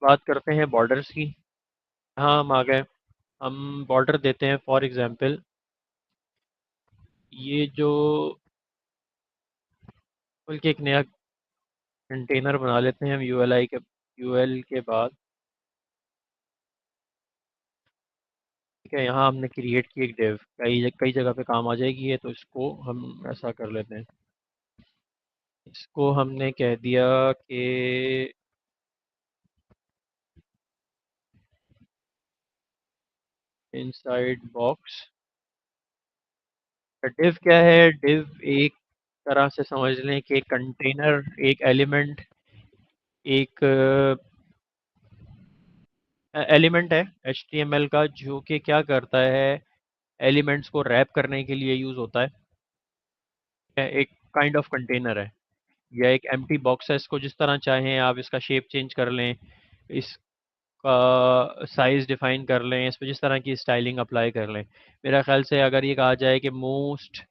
बात करते हैं बॉर्डर्स की। हाँ, हम आ गए। हम बॉर्डर देते हैं फॉर एग्जांपल, ये जो बल्कि एक नया कंटेनर बना लेते हैं हम यूएल के बाद। ठीक है, यहाँ हमने क्रिएट की एक डिव, कई कई जगह पे काम आ जाएगी ये, तो इसको हम ऐसा कर लेते हैं। इसको हमने कह दिया कि इनसाइड बॉक्स। डिव क्या है? डिव एक तरह से समझ लें कि कंटेनर, एक एलिमेंट, एक एलिमेंट है HTML का, जो कि क्या करता है, एलिमेंट्स को रैप करने के लिए यूज़ होता है। एक काइंड ऑफ कंटेनर है या एक एम्प्टी बॉक्स है। इसको जिस तरह चाहें आप इसका शेप चेंज कर लें, इसका साइज़ डिफाइन कर लें, इस पर जिस तरह की स्टाइलिंग अप्लाई कर लें। मेरा ख्याल से अगर ये कहा जाए कि मोस्ट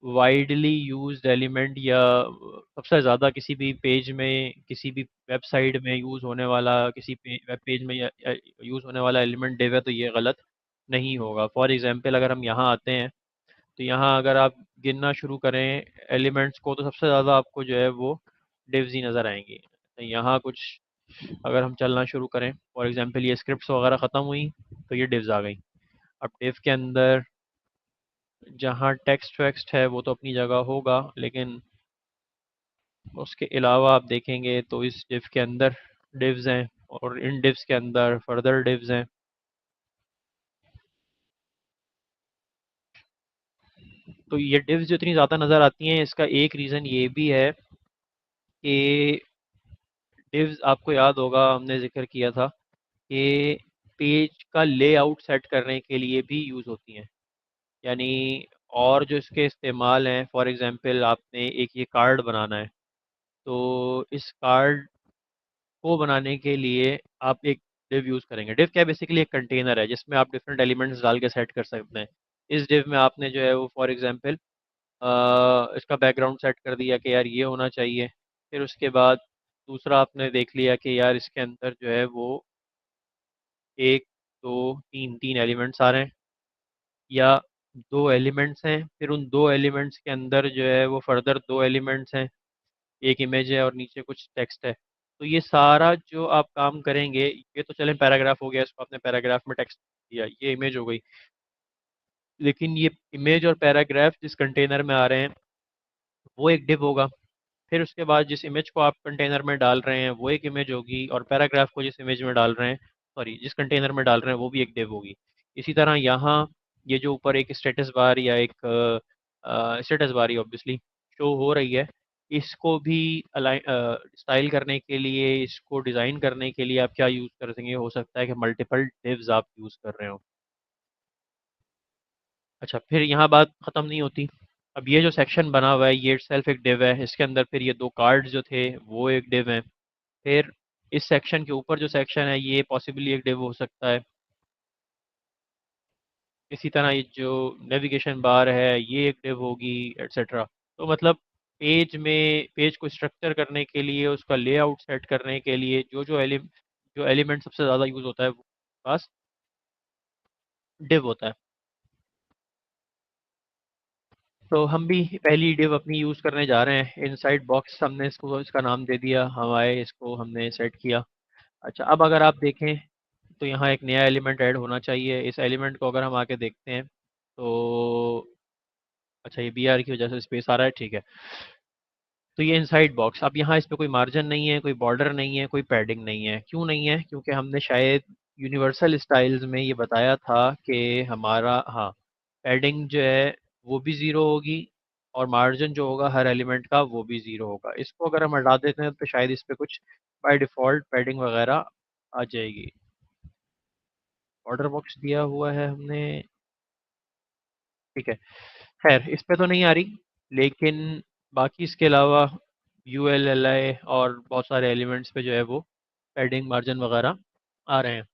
वाइडली यूज्ड एलिमेंट या सबसे ज़्यादा किसी भी पेज में, किसी भी वेबसाइट में यूज़ होने वाला, किसी वेब पेज में यूज़ होने वाला एलिमेंट डिव है, तो ये गलत नहीं होगा। फॉर एग्जांपल अगर हम यहाँ आते हैं, तो यहाँ अगर आप गिनना शुरू करें एलिमेंट्स को, तो सबसे ज़्यादा आपको जो है वो डिव्स ही नज़र आएंगी। तो यहाँ कुछ अगर हम चलना शुरू करें, फॉर एग्जांपल ये स्क्रिप्ट्स वगैरह ख़त्म हुई, तो ये डिव्स आ गई। अब डिव के अंदर जहाँ टेक्स्ट वेक्स्ट है वो तो अपनी जगह होगा, लेकिन उसके अलावा आप देखेंगे तो इस डिव के अंदर डिव्स हैं, और इन डिव्स के अंदर फर्दर डिव्स हैं। तो ये डिव्स जो इतनी ज़्यादा नज़र आती हैं, इसका एक रीज़न ये भी है कि डिव्स, आपको याद होगा हमने जिक्र किया था कि पेज का लेआउट सेट करने के लिए भी यूज़ होती हैं। यानी और जो इसके इस्तेमाल हैं, फॉर एग्जांपल आपने एक ये कार्ड बनाना है, तो इस कार्ड को बनाने के लिए आप एक डिव यूज़ करेंगे। डिव क्या है? बेसिकली एक कंटेनर है जिसमें आप डिफरेंट एलिमेंट्स डाल के सेट कर सकते हैं। इस डिव में आपने जो है वो फॉर एग्जांपल इसका बैकग्राउंड सेट कर दिया कि यार ये होना चाहिए। फिर उसके बाद दूसरा आपने देख लिया कि यार इसके अंदर जो है वो एक, दो, तीन तीन एलिमेंट्स आ रहे हैं, या दो एलिमेंट्स हैं, फिर उन दो एलिमेंट्स के अंदर जो है वो फर्दर दो एलिमेंट्स हैं, एक इमेज है और नीचे कुछ टेक्स्ट है। तो ये सारा जो आप काम करेंगे, ये तो चलें पैराग्राफ हो गया, इसको आपने पैराग्राफ में टेक्स्ट दिया, ये इमेज हो गई। लेकिन ये इमेज और पैराग्राफ जिस कंटेनर में आ रहे हैं वो एक डिव होगा। फिर उसके बाद जिस इमेज को आप कंटेनर में डाल रहे हैं वो एक इमेज होगी, और पैराग्राफ को जिस इमेज में डाल रहे हैं, सॉरी जिस कंटेनर में डाल रहे हैं, वो भी एक डिव होगी। इसी तरह यहाँ ये जो ऊपर एक स्टेटस बार या एक स्टेटस बार ही ऑब्वियसली शो हो रही है, इसको भी अलाइन स्टाइल करने के लिए, इसको डिज़ाइन करने के लिए आप क्या यूज़ कर सकेंगे? हो सकता है कि मल्टीपल डिव्स आप यूज़ कर रहे हो। अच्छा, फिर यहाँ बात ख़त्म नहीं होती। अब ये जो सेक्शन बना हुआ है ये सेल्फ एक डिव है, इसके अंदर फिर ये दो कार्ड्स जो थे वो एक डिव है। फिर इस सेक्शन के ऊपर जो सेक्शन है ये पॉसिबली एक डिव हो सकता है। इसी तरह ये जो नेविगेशन बार है ये एक डिव होगी, एटसेट्रा। तो मतलब पेज को स्ट्रक्चर करने के लिए, उसका लेआउट सेट करने के लिए जो एलिमेंट सबसे ज़्यादा यूज़ होता है वो पास डिव होता है। तो हम भी पहली डिव अपनी यूज़ करने जा रहे हैं, इनसाइड बॉक्स हमने इसको इसका नाम दे दिया, हम आए, इसको हमने सेट किया। अच्छा, अब अगर आप देखें तो यहाँ एक नया एलिमेंट ऐड होना चाहिए। इस एलिमेंट को अगर हम आके देखते हैं तो अच्छा, ये बी आर की वजह से स्पेस आ रहा है, ठीक है। तो ये इनसाइड बॉक्स, अब यहाँ इस पे कोई मार्जिन नहीं है, कोई बॉर्डर नहीं है, कोई पैडिंग नहीं है। क्यों नहीं है? क्योंकि हमने शायद यूनिवर्सल स्टाइल्स में ये बताया था कि हमारा, हाँ, पैडिंग जो है वो भी ज़ीरो होगी, और मार्जिन जो होगा हर एलिमेंट का वो भी ज़ीरो होगा। इसको अगर हम हटा देते हैं तो शायद इस पे कुछ बाय डिफ़ॉल्ट पैडिंग वगैरह आ जाएगी। ऑर्डर बॉक्स दिया हुआ है हमने, ठीक है। खैर इस पे तो नहीं आ रही, लेकिन बाकी इसके अलावा यू एल एल आई और बहुत सारे एलिमेंट्स पे जो है वो पैडिंग मार्जिन वगैरह आ रहे हैं।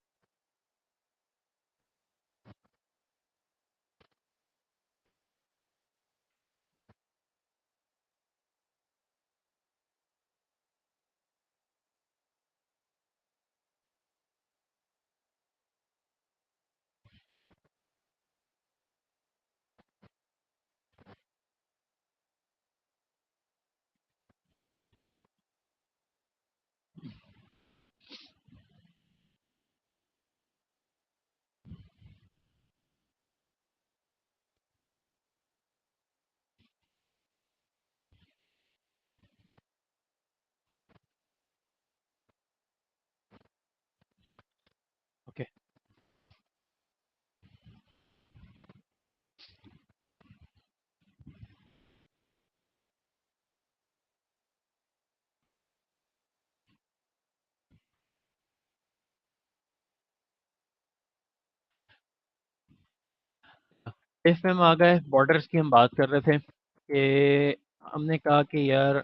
इफ में हम आ गए, बॉर्डर्स की हम बात कर रहे थे कि हमने कहा कि यार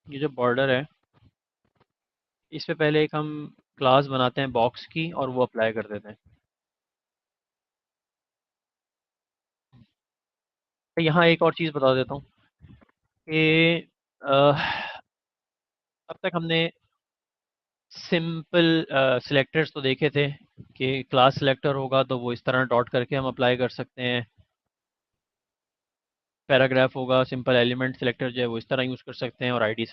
ये जो बॉर्डर है, इस पे पहले एक हम क्लास बनाते हैं बॉक्स की और वो अप्लाई कर देते हैं। तो यहाँ एक और चीज़ बता देता हूँ कि अब तक हमने सिंपल सिलेक्टर्स तो देखे थे कि क्लास सिलेक्टर होगा तो वो इस तरह डॉट करके हम अप्लाई कर सकते हैं। पैराग्राफ होगा, सिंपल एलिमेंट सिलेक्टर जो है वो इस तरह यूज़ कर सकते हैं। और आईडी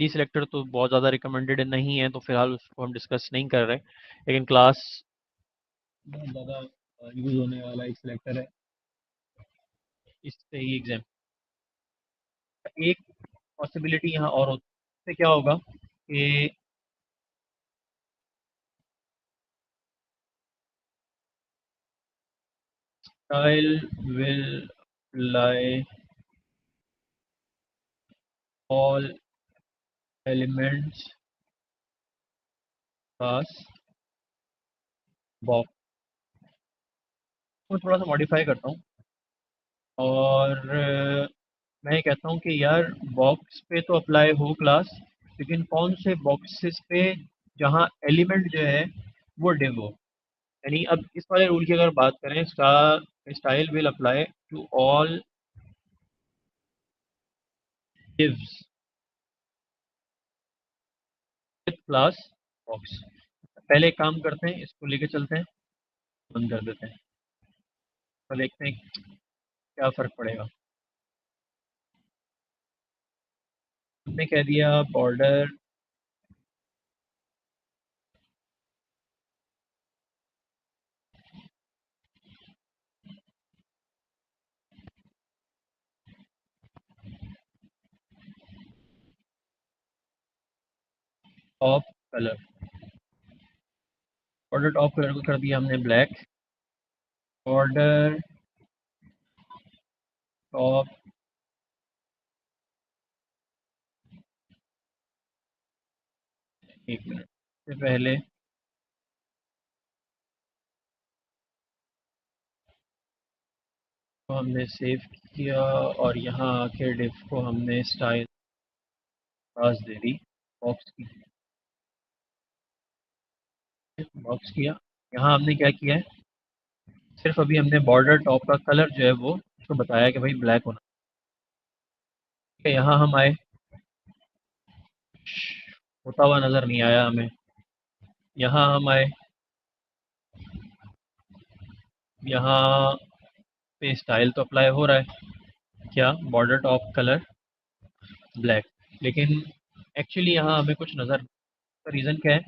सिलेक्टर तो बहुत ज़्यादा रिकमेंडेड नहीं है, तो फिलहाल उसको हम डिस्कस नहीं कर रहे। लेकिन क्लास बहुत ज़्यादा यूज़ होने वाला एक सिलेक्टर है, इससे ही एग्जाम। एक पॉसिबिलिटी यहाँ और होती है, इससे क्या होगा कि style will apply all elements class box. मैं थोड़ा सा मॉडिफाई करता हूँ और मैं ये कहता हूँ कि यार बॉक्स पे तो अप्लाई हो क्लास, लेकिन कौन से बॉक्सेस पे जहाँ एलिमेंट जो है वो डिव हो। यानी अब इस वाले रूल की अगर बात करें, style will apply to all divs with class box. पहले एक काम करते हैं, इसको लेके चलते हैं, बंद कर देते हैं, तो देखते हैं क्या फ़र्क पड़ेगा। हमने कह दिया border top colour, border top colour को कर दिया हमने ब्लैक। बॉर्डर टॉप, एक मिनट से पहले को हमने सेव किया और यहाँ आके डिव को हमने style pass they the box की, बॉक्स किया। यहाँ हमने क्या किया है, सिर्फ अभी हमने बॉर्डर टॉप का कलर जो है वो उसको बताया कि भाई ब्लैक होना ठीक है। यहाँ हम आए, होता हुआ नज़र नहीं आया हमें। यहाँ हम आए, यहाँ पे स्टाइल तो अप्लाई हो रहा है, क्या बॉर्डर टॉप कलर ब्लैक, लेकिन एक्चुअली यहाँ हमें कुछ नज़र, का रीज़न क्या है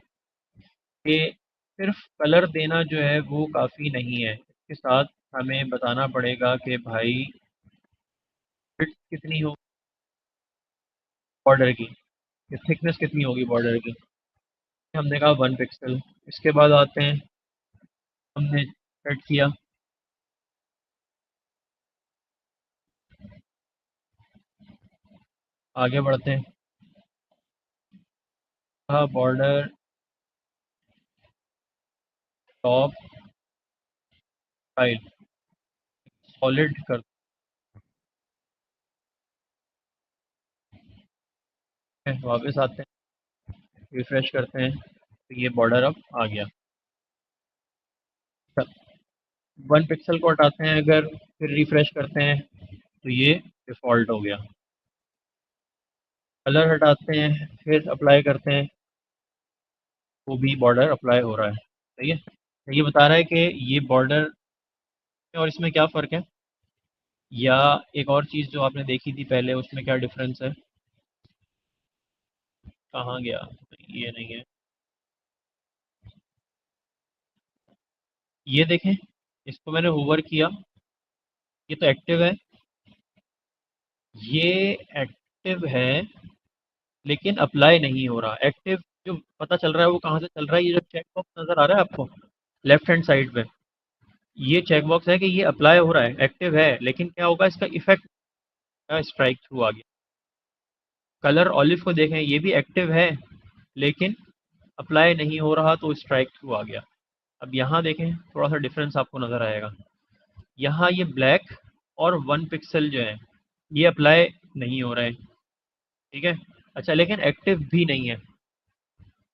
कि सिर्फ कलर देना जो है वो काफ़ी नहीं है, इसके साथ हमें बताना पड़ेगा कि भाई विड्थ कितनी हो बॉर्डर की, थिकनेस कितनी होगी बॉर्डर की। हमने कहा 1 पिक्सल। इसके बाद आते हैं, हमने सेट किया, आगे बढ़ते हैं, कहा बॉर्डर टॉप स्टाइल सॉलिड करते हैं, वापस आते हैं, रिफ्रेश करते हैं, तो ये बॉर्डर अब आ गया। 1 पिक्सल को हटाते हैं अगर, फिर रिफ्रेश करते हैं तो ये डिफ़ॉल्ट हो गया। कलर हटाते हैं, फिर अप्लाई करते हैं, वो भी बॉर्डर अप्लाई हो रहा है। सही है। तो ये बता रहा है कि ये बॉर्डर और इसमें क्या फ़र्क है, या एक और चीज़ जो आपने देखी थी पहले उसमें क्या डिफरेंस है। कहाँ गया, ये नहीं है, ये देखें, इसको मैंने होवर किया, ये तो एक्टिव है, ये एक्टिव है लेकिन अप्लाई नहीं हो रहा। एक्टिव जो पता चल रहा है वो कहाँ से चल रहा है, ये जो चेक बॉक्स नज़र आ रहा है आपको लेफ्ट हैंड साइड पे, ये चेक बॉक्स है कि ये अप्लाई हो रहा है, एक्टिव है, लेकिन क्या होगा इसका इफेक्ट, स्ट्राइक थ्रू आ गया। कलर ऑलिव को देखें, ये भी एक्टिव है लेकिन अप्लाई नहीं हो रहा, तो स्ट्राइक थ्रू आ गया। अब यहाँ देखें, थोड़ा सा डिफरेंस आपको नज़र आएगा। यहाँ ये ब्लैक और 1 पिक्सल जो है ये अप्लाई नहीं हो रहा है, ठीक है। अच्छा, लेकिन एक्टिव भी नहीं है।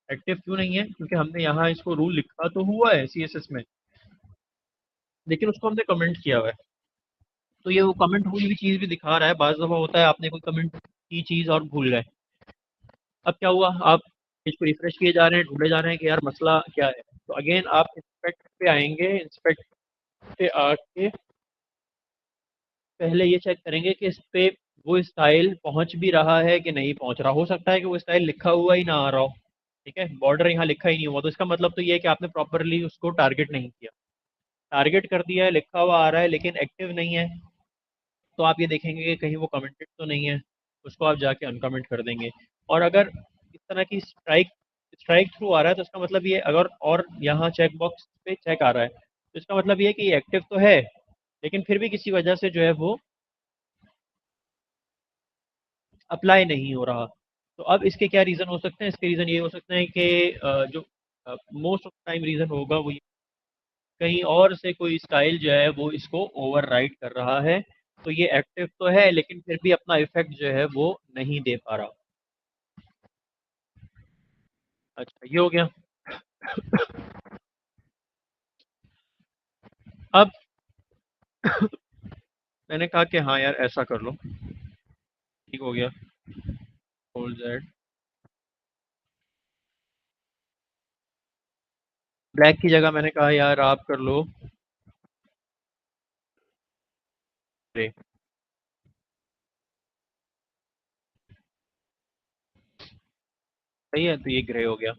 एक्टिव क्यों नहीं है? क्योंकि हमने यहाँ इसको रूल लिखा तो हुआ है CSS में, लेकिन उसको हमने कमेंट किया हुआ है। तो ये वो कमेंट हुई हुई चीज़ भी दिखा रहा है। बाज़ दफ़ा होता है आपने कोई कमेंट की चीज़ और भूल गए। अब क्या हुआ, आप इसको रिफ्रेश किए जा रहे हैं, ढूंढे जा रहे हैं कि यार मसला क्या है। तो अगेन आप इंस्पेक्ट पे आएंगे, इंस्पेक्ट पे आके पहले ये चेक करेंगे कि इस पे वो स्टाइल पहुंच भी रहा है कि नहीं पहुंच रहा। हो सकता है कि वो स्टाइल लिखा हुआ ही ना आ रहा हो, ठीक है, बॉर्डर यहाँ लिखा ही नहीं हुआ, तो इसका मतलब तो ये है कि आपने प्रॉपरली उसको टारगेट नहीं किया। टारगेट कर दिया है, लिखा हुआ आ रहा है लेकिन एक्टिव नहीं है, तो आप ये देखेंगे कि कहीं वो कमेंटेड तो नहीं है, उसको आप जाके अनकमेंट कर देंगे। और अगर इस तरह की स्ट्राइक स्ट्राइक थ्रू आ रहा है तो इसका मतलब ये, अगर और यहाँ चेक बॉक्स पे चेक आ रहा है तो इसका मतलब ये है कि एक्टिव तो है लेकिन फिर भी किसी वजह से जो है वो अप्लाई नहीं हो रहा। तो अब इसके क्या रीज़न हो सकते हैं? इसके रीज़न ये हो सकते हैं कि जो मोस्ट ऑफ टाइम रीज़न होगा वो कहीं और से कोई स्टाइल जो है वो इसको ओवरराइड कर रहा है। तो ये एक्टिव तो है लेकिन फिर भी अपना इफेक्ट जो है वो नहीं दे पा रहा। अच्छा, ये हो गया। अब मैंने कहा कि हाँ यार ऐसा कर लो, ठीक हो गया। होल्ड दैट, ब्लैक की जगह मैंने कहा यार आप कर लो ग्रे। सही है, तो ये ग्रे हो गया।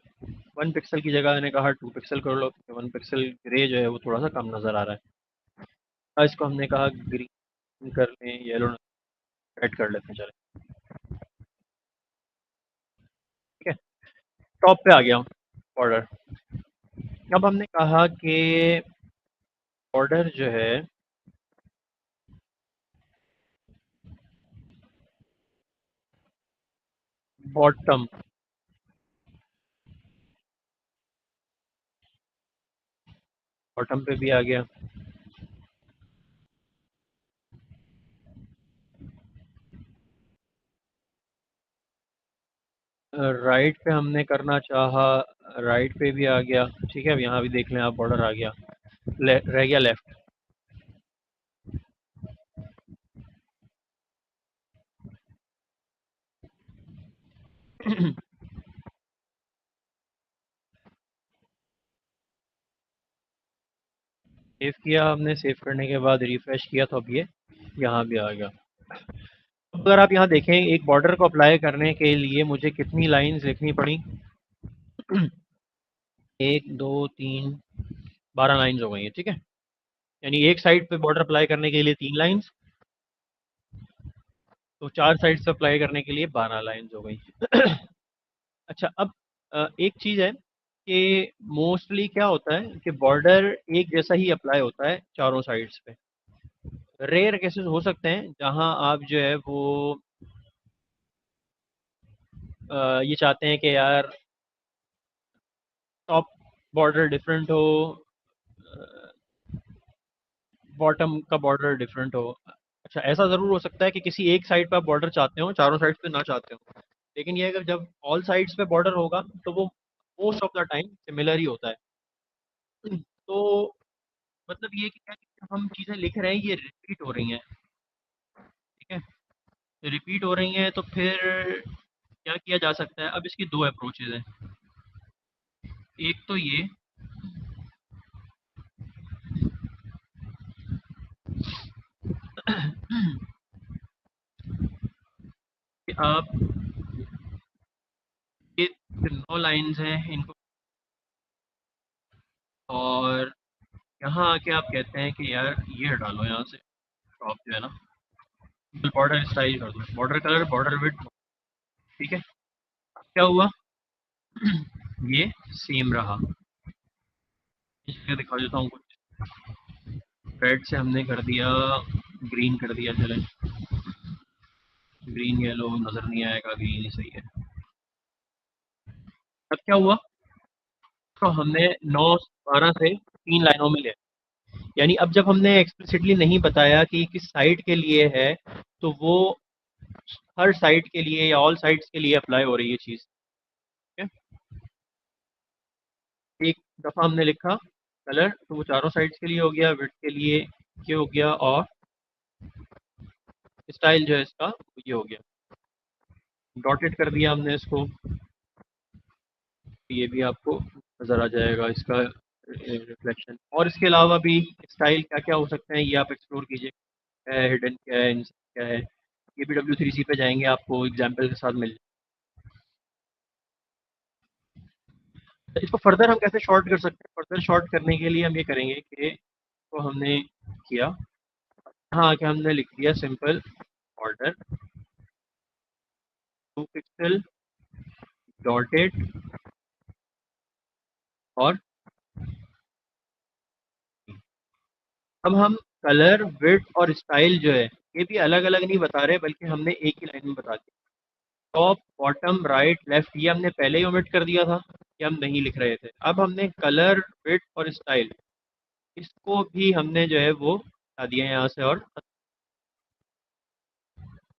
1 पिक्सल की जगह मैंने कहा 2 पिक्सल कर लो, क्योंकि 1 पिक्सल ग्रे जो है वो थोड़ा सा कम नज़र आ रहा है। इसको हमने कहा ग्रीन कर लें, येलो, रेड कर लेते हैं, चले, ठीक है। टॉप पे आ गया बॉर्डर। अब हमने कहा कि बॉर्डर जो है बॉटम, बॉटम पे भी आ गया। राइट पे हमने करना चाहा, राइट पे भी आ गया, ठीक है। अब यहाँ भी देख लें आप, बॉर्डर आ गया, रह गया लेफ्ट। सेव किया हमने, सेव करने के बाद रिफ्रेश किया तो अब ये यहाँ भी आ गया। अब अगर आप यहाँ देखें, एक बॉर्डर को अप्लाई करने के लिए मुझे कितनी लाइंस लिखनी पड़ी? 1 2 3 12 लाइंस हो गई है, ठीक है। यानी एक साइड पे बॉर्डर अप्लाई करने के लिए 3 लाइंस, तो 4 साइड से अप्लाई करने के लिए 12 लाइंस हो गई। अच्छा, अब एक चीज़ है कि मोस्टली क्या होता है कि बॉर्डर एक जैसा ही अप्लाई होता है चारों साइड्स पे। रेयर केसेस हो सकते हैं जहां आप जो है वो ये चाहते हैं कि यार टॉप बॉर्डर डिफरेंट हो, बॉटम का बॉर्डर डिफरेंट हो। अच्छा, ऐसा ज़रूर हो सकता है कि किसी एक साइड पे आप बॉर्डर चाहते हो, चारों साइड्स पे ना चाहते हो। लेकिन ये अगर जब ऑल साइड्स पे बॉर्डर होगा तो वो most of the time similar ही होता है। तो मतलब ये कि क्या, कि हम चीज़ें लिख रहे हैं ये रिपीट हो रही हैं, ठीक है। रिपीट हो रही हैं तो फिर क्या किया जा सकता है? अब इसकी दो अप्रोचेज़ हैं। एक तो ये कि आप ये 9 लाइन्स हैं इनको, और यहाँ आके आप कहते हैं कि यार ये हटा लो यहाँ से, टॉप जो है ना, बॉर्डर स्टाइल कर दो, बॉर्डर कलर, बॉर्डर विड्थ, ठीक है। क्या हुआ? ये सेम रहा। इसलिए दिखा देता हूँ कुछ। रेड से हमने कर दिया ग्रीन, कर दिया, चले ग्रीन, येलो नज़र नहीं आएगा, ग्रीन ही सही है। अब क्या हुआ, तो हमने 9 12 से 3 लाइनों में लिया, यानी अब जब हमने एक्सप्लिसिटली नहीं बताया कि किस साइट के लिए है, तो वो हर साइट के लिए या ऑल साइट्स के लिए अप्लाई हो रही है चीज़। ठीक है, एक दफ़ा हमने लिखा कलर, तो वो चारों साइट्स के लिए हो गया, विड्थ के लिए ये हो गया, और स्टाइल जो है इसका ये हो गया। डॉटेड कर दिया हमने इसको, ये भी आपको नज़र आ जाएगा इसका रिफ्लेक्शन। और इसके अलावा भी स्टाइल क्या क्या हो सकते हैं ये आप एक्सप्लोर कीजिए, क्या है हिडन, क्या है क्या है, ये भी W3C पे जाएंगे आपको एग्जाम्पल के साथ मिल जाए। इसको फर्दर हम कैसे शॉर्ट कर सकते हैं? फर्दर शॉर्ट करने के लिए हम ये करेंगे कि तो हमने किया, हाँ कि हमने लिख दिया सिंपल ऑर्डर 2 पिक्सल डॉटेड, और अब हम कलर विड्थ और स्टाइल जो है ये भी अलग अलग नहीं बता रहे, बल्कि हमने एक ही लाइन में बता दिया। टॉप बॉटम राइट लेफ्ट ये हमने पहले ही ओमिट कर दिया था, कि हम नहीं लिख रहे थे। अब हमने कलर विड्थ और स्टाइल इसको भी हमने जो है वो हटा दिया यहाँ से और